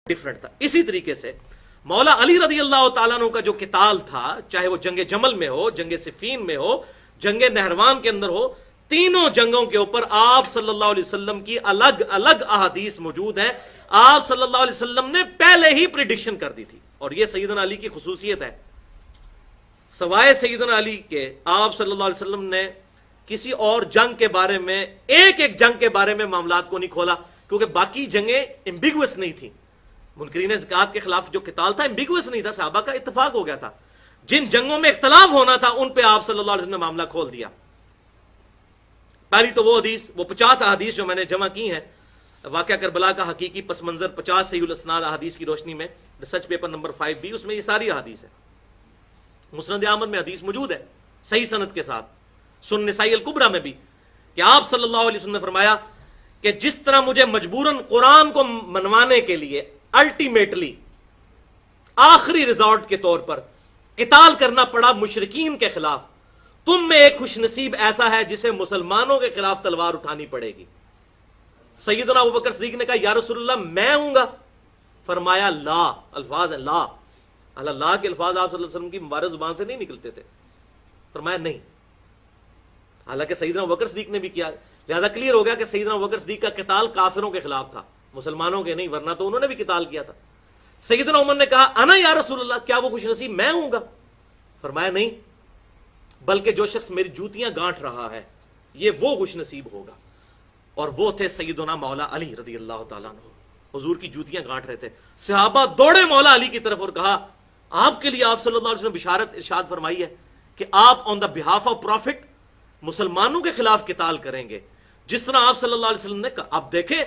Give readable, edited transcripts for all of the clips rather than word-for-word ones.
Different تھا. اسی طریقے سے مولا علی رضی اللہ تعالیٰ عنہ کا جو قتال تھا، چاہے وہ جنگ جمل میں ہو، جنگ صفین میں ہو، جنگ نہروان کے اندر ہو، تینوں جنگوں کے اوپر آپ صلی اللہ علیہ وسلم کی الگ الگ احادیث موجود ہیں. آپ صلی اللہ علیہ وسلم نے پہلے ہی پریڈکشن کر دی تھی، اور یہ سیدنا علی کی خصوصیت ہے. سوائے سیدنا علی کے آپ صلی اللہ علیہ وسلم نے کسی اور جنگ کے بارے میں، ایک ایک جنگ کے بارے میں معاملات کو نہیں کھولا، کیونکہ باقی جنگیں ایمبیگوس نہیں تھیں. منکرین زکات کے خلاف جو قتال تھا ایمبیگوس نہیں تھا، صحابہ کا اتفاق ہو گیا تھا. جن جنگوں میں اختلاف ہونا تھا ان پہ آپ صلی اللہ علیہ وسلم نے معاملہ کھول دیا. پہلی تو وہ حدیث، وہ 50 احادیث جو میں نے جمع کی ہیں، واقعہ کربلا کا حقیقی پس منظر 50 صحیح الاسناد احادیث کی روشنی میں، ریسرچ پیپر نمبر 5 بھی، اس میں یہ ساری احادیث ہے. مسند احمد میں حدیث موجود ہے صحیح سند کے ساتھ، سنن نسائی الکبریٰ میں بھی، کہ آپ صلی اللہ علیہ وسلم نے فرمایا کہ جس طرح مجھے مجبوراً قرآن کو منوانے کے لیے الٹیمیٹلی آخری ریزارٹ کے طور پر قتال کرنا پڑا مشرکین کے خلاف، تم میں ایک خوش نصیب ایسا ہے جسے مسلمانوں کے خلاف تلوار اٹھانی پڑے گی. سیدنا ابوبکر صدیق نے کہا یا رسول اللہ میں ہوں گا. فرمایا لا، الفاظ ہے لا، اللہ کے الفاظ آپ صلی اللہ علیہ وسلم کی مبارک زبان سے نہیں نکلتے تھے. فرمایا نہیں، حالانکہ سیدنا ابوبکر صدیق نے بھی کیا. لہذا کلیئر ہو گیا کہ سیدنا ابوبکر صدیق کا قتال کافروں کے خلاف تھا، مسلمانوں کے نہیں، ورنہ تو انہوں نے بھی قتال کیا تھا. سیدنا عمر نے کہا انا یا رسول اللہ، کیا وہ خوش نصیب میں ہوں گا؟ فرمایا نہیں، بلکہ جو شخص میری جوتیاں گانٹ رہا ہے یہ وہ خوش نصیب ہوگا. اور وہ تھے سیدنا مولا علی رضی اللہ تعالیٰ عنہ، حضور کی جوتیاں گانٹ رہے تھے. صحابہ دوڑے مولا علی کی طرف اور کہا آپ کے لیے آپ صلی اللہ علیہ وسلم بشارت ارشاد فرمائی ہے کہ آپ آن دا بہاف آف پروفٹ مسلمانوں کے خلاف قتال کریں گے، جس طرح آپ صلی اللہ علیہ وسلم نے کہا. اب دیکھیں،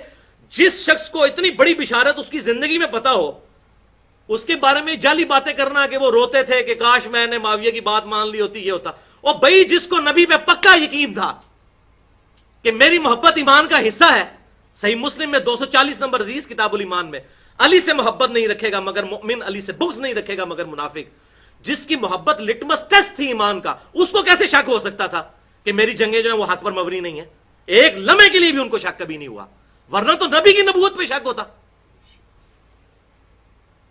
جس شخص کو اتنی بڑی بشارت اس کی زندگی میں پتا ہو، اس کے بارے میں جعلی باتیں کرنا کہ وہ روتے تھے کہ کاش میں نے معاویہ کی بات مان لی ہوتی، یہ ہوتا. اور بھائی جس کو نبی پہ پکا یقین تھا کہ میری محبت ایمان کا حصہ ہے، صحیح مسلم میں 240 نمبر حدیث کتاب الایمان میں، علی سے محبت نہیں رکھے گا مگر مؤمن، علی سے بغض نہیں رکھے گا مگر منافق. جس کی محبت لٹمس ٹیسٹ تھی ایمان کا، اس کو کیسے شک ہو سکتا تھا کہ میری جنگیں جو ہیں وہ حق پر مبنی نہیں ہیں؟ ایک لمحے کے لیے بھی ان کو شک کبھی نہیں ہوا، ورنہ تو نبی کی نبوت پہ شک ہوتا.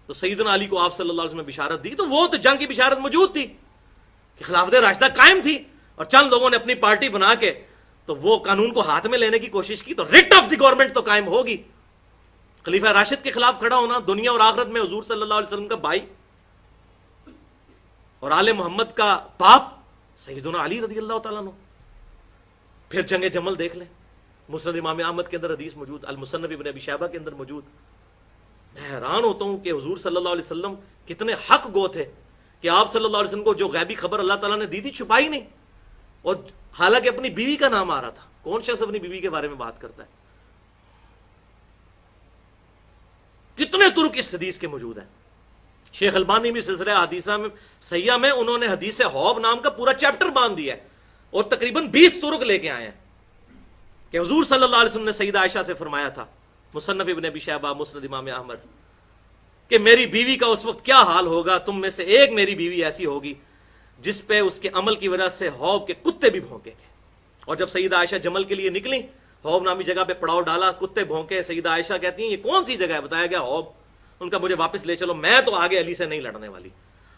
تو سیدنا علی کو آپ صلی اللہ علیہ وسلم نے بشارت دی، تو وہ تو جنگ کی بشارت موجود تھی کہ خلافت راشدہ قائم تھی، اور چند لوگوں نے اپنی پارٹی بنا کے تو وہ قانون کو ہاتھ میں لینے کی کوشش کی، تو ریٹ آف دی گورنمنٹ تو قائم ہوگی. خلیفہ راشد کے خلاف کھڑا ہونا، دنیا اور آخرت میں حضور صلی اللہ علیہ وسلم کا بھائی اور آل محمد کا باپ سیدنا علی رضی اللہ تعالیٰ عنہ. پھر جنگ جمل دیکھ لیں، مسند امام احمد کے اندر حدیث موجود، المصنف ابن ابی شیبہ کے اندر موجود. میں حیران ہوتا ہوں کہ حضور صلی اللہ علیہ وسلم کتنے حق گو تھے کہ آپ صلی اللہ علیہ وسلم کو جو غیبی خبر اللہ تعالیٰ نے دی تھی چھپائی نہیں، اور حالانکہ اپنی بیوی کا نام آ رہا تھا. کون شخص اپنی بیوی کے بارے میں بات کرتا ہے؟ کتنے ترک اس حدیث کے موجود ہیں. شیخ البانی بھی سلسلہ حدیثہ میں صحیحہ میں انہوں نے حدیث حوب نام کا پورا چیپٹر باندھ دیا ہے، اور تقریباً 20 ترک لے کے آئے ہیں کہ حضور صلی اللہ علیہ وسلم نے سیدہ عائشہ سے فرمایا تھا، مصنف ابن ابی شیبہ، مسند امام احمد، کہ میری بیوی کا اس وقت کیا حال ہوگا، تم میں سے ایک میری بیوی ایسی ہوگی جس پہ اس کے عمل کی وجہ سے حوب کے کتے بھی بھونکیں گے. اور جب سیدہ عائشہ جمل کے لیے نکلی، حوب نامی جگہ پہ پڑاؤ ڈالا، کتے بھونکے. سیدہ عائشہ کہتی ہیں یہ کون سی جگہ ہے؟ بتایا گیا حوب. ان کا مجھے واپس لے چلو، میں تو آگے علی سے نہیں لڑنے والی.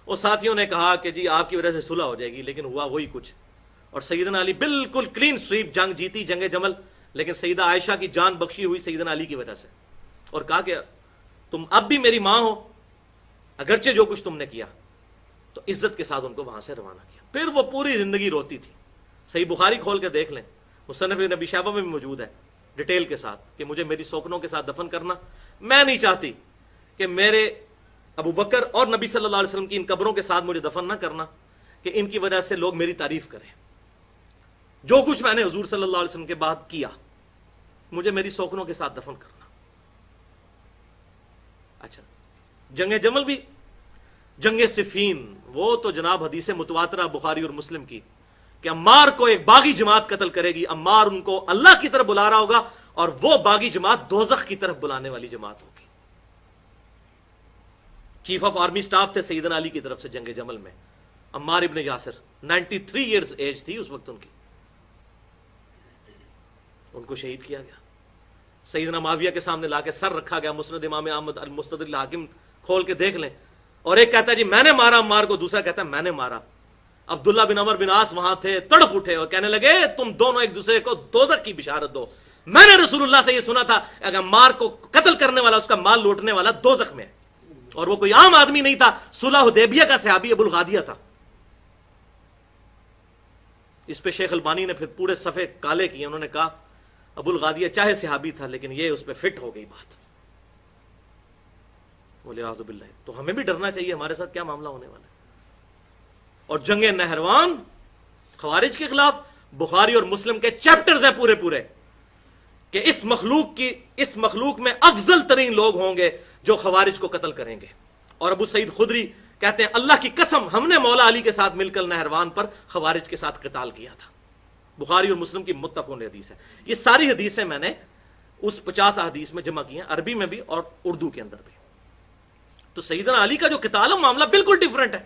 اور ساتھیوں نے کہا کہ جی آپ کی وجہ سے صلح ہو جائے گی، لیکن ہوا وہی کچھ. اور سیدنا علی بالکل کلین سویپ جنگ جیتی، جنگ جمل، لیکن سیدہ عائشہ کی جان بخشی ہوئی سیدنا علی کی وجہ سے. اور کہا کہ تم اب بھی میری ماں ہو، اگرچہ جو کچھ تم نے کیا. تو عزت کے ساتھ ان کو وہاں سے روانہ کیا. پھر وہ پوری زندگی روتی تھی. صحیح بخاری کھول کے دیکھ لیں، مصنف ابن ابی شیبہ میں بھی موجود ہے ڈیٹیل کے ساتھ کہ مجھے میری سوکنوں کے ساتھ دفن کرنا، میں نہیں چاہتی کہ میرے ابو بکر اور نبی صلی اللہ علیہ وسلم کی ان قبروں کے ساتھ مجھے دفن نہ کرنا کہ ان کی وجہ سے لوگ میری تعریف کریں. جو کچھ میں نے حضور صلی اللہ علیہ وسلم کے بعد کیا، مجھے میری سوکنوں کے ساتھ دفن کرنا. اچھا، جنگ جمل بھی، جنگ صفین، وہ تو جناب حدیث متواترہ بخاری اور مسلم کی کہ عمار کو ایک باغی جماعت قتل کرے گی. عمار ان کو اللہ کی طرف بلا رہا ہوگا، اور وہ باغی جماعت دوزخ کی طرف بلانے والی جماعت ہوگی. چیف آف آرمی سٹاف تھے سیدنا علی کی طرف سے جنگ جمل میں عمار ابن یاسر. 93 ایئرز ایج تھی اس وقت ان کی. ان کو شہید کیا گیا. سیدنا معاویہ کے سامنے لا کے سر رکھا گیا، مسند امام احمد المستدرک الحاکم کھول کے دیکھ لیں، اور ایک کہتا ہے جی میں نے مارا عمار کو، دوسرا کہتا ہے میں نے مارا۔ عبداللہ بن عمر بن عاص وہاں تھے، تڑپ اٹھے اور کہنے لگے تم دونوں ایک دوسرے کو دوزخ کی بشارت دو، میں نے رسول اللہ سے یہ سنا تھا اگر عمار کو قتل کرنے والا، اس کا مال لوٹنے والا دوزخ میں ہے، اور وہ کوئی عام آدمی نہیں تھا، صلح حدیبیہ کا صحابی ابو الغادیہ تھا۔ اس پہ شیخ البانی نے پھر پورے صفحے کالے کیے، انہوں نے کہا ابو الغادیہ چاہے صحابی تھا لیکن یہ اس پہ فٹ ہو گئی بات، بولے اعوذ باللہ۔ تو ہمیں بھی ڈرنا چاہیے ہمارے ساتھ کیا معاملہ ہونے والا ہے۔ اور جنگ نہروان خوارج کے خلاف بخاری اور مسلم کے چیپٹرز ہیں پورے پورے کہ اس مخلوق میں افضل ترین لوگ ہوں گے جو خوارج کو قتل کریں گے۔ اور ابو سعید خدری کہتے ہیں اللہ کی قسم ہم نے مولا علی کے ساتھ مل کر نہروان پر خوارج کے ساتھ قتال کیا تھا۔ بخاری اور مسلم کی متفق حدیث ہے۔ یہ ساری حدیثیں میں نے اس 50 احادیث میں جمع کی ہیں، عربی میں بھی اور اردو کے اندر بھی۔ تو سیدنا علی کا جو قتال ہے معاملہ بالکل ڈیفرنٹ ہے۔